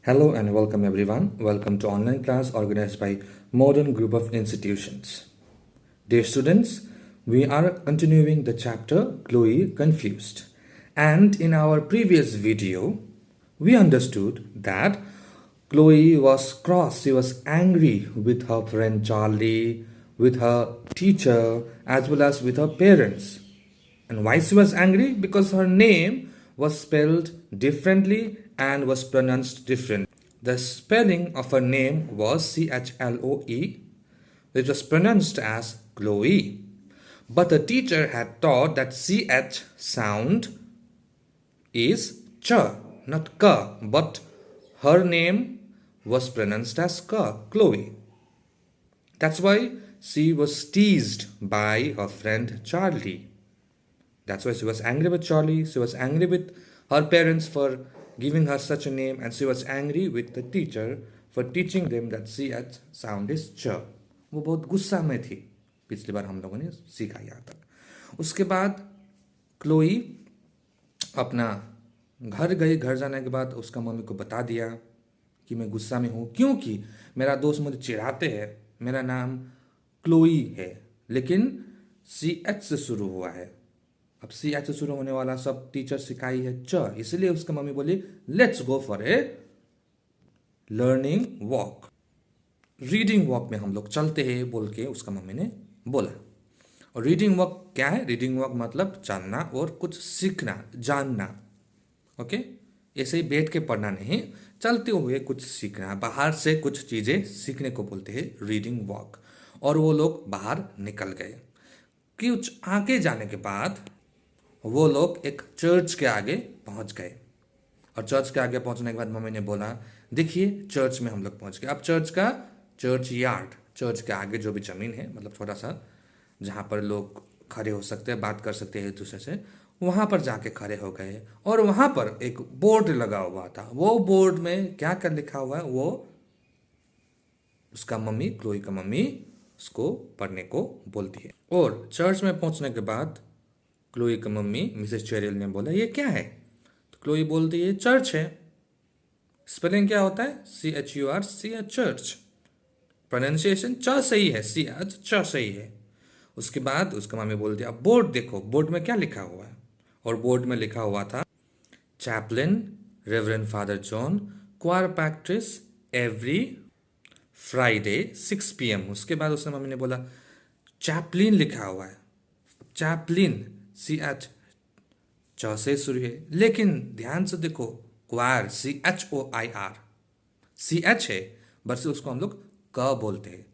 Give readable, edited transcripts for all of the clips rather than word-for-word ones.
Hello and welcome everyone. Welcome to online class organized by Modern Group of Institutions. Dear students, we are continuing the chapter Chloe Confused. And in our previous video, we understood that Chloe was cross, she was angry with her friend Charlie, with her teacher, as well as with her parents. And why she was angry? Because her name was spelled differently and was pronounced different. The spelling of her name was Chloe, which was pronounced as Chloe. But the teacher had thought that CH sound is ch, not k, but her name was pronounced as k, Chloe. That's why she was teased by her friend Charlie. That's why she was angry with Charlie. She was angry with her parents for giving her such a name, and she was angry with the teacher for teaching them that CH sound is ch. वो बहुत गुस्सा में थी. पिछली बार हम लोगों ने सीखा यहाँ तक. उसके बाद क्लोई अपना घर गई. घर जाने के बाद उसका मम्मी को बता दिया कि मैं गुस्सा में हूँ क्योंकि मेरा दोस्त मुझे चिढ़ाते हैं. मेरा नाम क्लोई है लेकिन CH से शुरू हुआ है. अब CH से शुरू होने वाला सब टीचर सिखाई है च, इसलिए उसका मम्मी बोली let's go for a learning walk. Reading walk में हम लोग चलते हैं बोल के उसका मम्मी ने बोला. और रीडिंग वॉक क्या है? रीडिंग वॉक मतलब चलना और कुछ सीखना, जानना. ओके, ऐसे ही बैठ के पढ़ना नहीं, चलते हुए कुछ सीखना, बाहर से कुछ चीजें सीखने को बोलते हैं रीडिंग वॉक. और वो लोग बाहर निकल गए. कुछ आगे जाने के बाद वो लोग एक चर्च के आगे पहुंच गए. और चर्च के आगे पहुंचने के बाद मम्मी ने बोला देखिए चर्च में हम लोग पहुंच गए. अब चर्च यार्ड, चर्च के आगे जो भी जमीन है, मतलब छोटा सा जहाँ पर लोग खड़े हो सकते हैं, बात कर सकते हैं एक दूसरे से, वहाँ पर जाके खड़े हो गए. और वहाँ पर एक बोर्ड लगा हुआ था. वो बोर्ड में क्या क्या लिखा हुआ है वो उसका मम्मी, क्लोई का मम्मी उसको पढ़ने को बोलती है. और चर्च में पहुंचने के बाद क्लोई की मम्मी मिसेस चेरिल ने बोला ये क्या है? तो क्लोई बोलती है चर्च है. स्पेलिंग क्या होता है? CHURC, church. प्रोनाउंसिएशन च सही है, CH च सही है. उसके बाद उसका मम्मी बोलती है अब बोर्ड देखो, बोर्ड में क्या लिखा हुआ है? और बोर्ड में लिखा हुआ था चैपलिन रेवरेंड फादर जॉन क्वार प्रैक्टिस एवरी फ्राइडे 6 PM. उसके बाद उसने मम्मी ने बोला चैपलिन लिखा हुआ है. चैपलिन CH च से शुरू है, लेकिन ध्यान से देखो क्वार CHOIR, CH है बट से उसको हम लोग क बोलते हैं.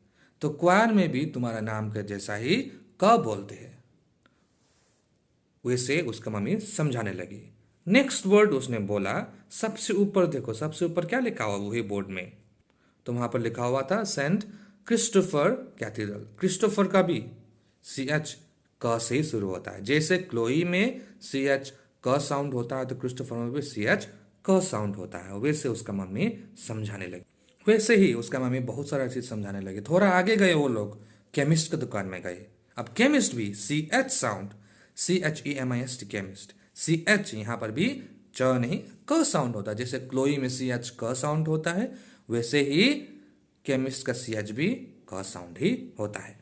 तो क्वार में भी तुम्हारा नाम के जैसा ही क बोलते हैं. वैसे उसका मम्मी समझाने लगी. नेक्स्ट वर्ड उसने बोला सबसे ऊपर देखो, सबसे ऊपर क्या लिखा हुआ वही बोर्ड में? तो वहां पर लिखा हुआ था सेंट क्रिस्टोफर कैथीड्रल. क्रिस्टोफर का भी CH क से ही शुरू होता है. जैसे क्लोई में CH क साउंड होता है तो क्रिस्टोफर में भी CH क साउंड होता है. वैसे उसका मम्मी समझाने लगी. वैसे ही उसका मम्मी बहुत सारा चीज समझाने लगी. थोड़ा आगे गए वो लोग, केमिस्ट की दुकान में गए. अब केमिस्ट भी CH sound, CHEMIST chemist. CH यहाँ पर भी च नहीं क साउंड होता है. जैसे क्लोई में CH क साउंड होता है वैसे ही केमिस्ट का CH भी क साउंड ही होता है.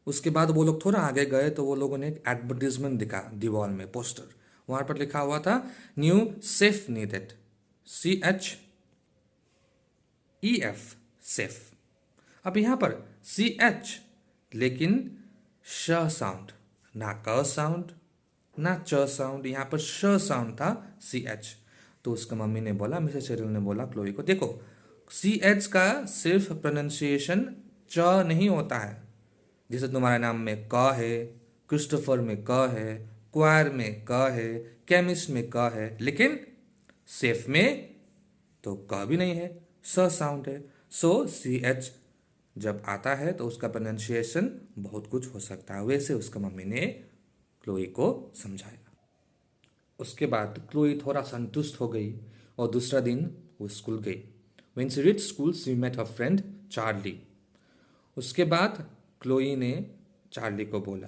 उसके बाद वो लोग थोड़ा आगे गए तो वो लोगों ने एक एडवर्टीजमेंट दिखा दीवार में, पोस्टर. वहां पर लिखा हुआ था new safe needed, CHEF safe. अब यहाँ पर CH लेकिन श साउंड, ना क साउंड ना च साउंड, यहाँ पर श साउंड था CH. तो उसका मम्मी ने बोला, मिसेस चेरिल ने बोला क्लोई को देखो CH का सिर्फ प्रोनाउंसिएशन च नहीं होता है. जैसे तुम्हारे नाम में क है, क्रिस्टोफर में क है, क्वार में क है, केमिस्ट में क है, लेकिन सेफ में तो क भी नहीं है, स साउंड है. सो CH जब आता है तो उसका प्रोनाउंसिएशन बहुत कुछ हो सकता है. वैसे उसका मम्मी ने क्लोई को समझाया. उसके बाद क्लोई थोड़ा संतुष्ट हो गई और दूसरा दिन वो स्कूल गई. When she reached school, she met her friend Charlie. उसके बाद क्लोई ने चार्ली को बोला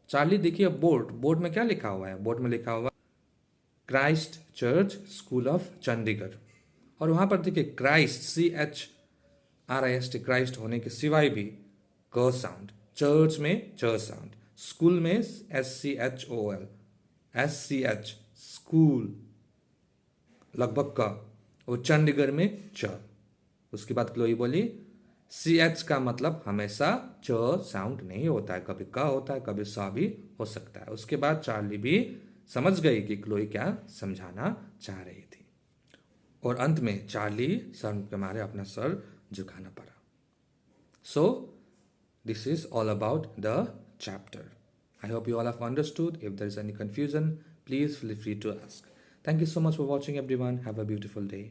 चार्ली देखिए बोर्ड में क्या लिखा हुआ है? बोर्ड में लिखा हुआ Christ church school of Chandigarh. और वहाँ पर देखिए क्राइस्ट, CHRIST, क्राइस्ट होने के सिवाय भी क साउंड, चर्च में च साउंड, स्कूल में SCHOL, SCH, स्कूल लगभग क, और चंडीगढ़ में च। उसके बाद क्लोई बोली CH का मतलब हमेशा च साउंड नहीं होता है, कभी क होता है, कभी सा भी हो सकता है। उसके बाद चार्ली भी समझ गई कि क्लोई क्या समझाना चाह रही थी, और अंत में चार्ली शर्म के मारे अपना सर झुकाना पड़ा। So this is all about the chapter. I hope you all have understood. If there is any confusion, please feel free to ask. Thank you so much for watching, everyone. Have a beautiful day.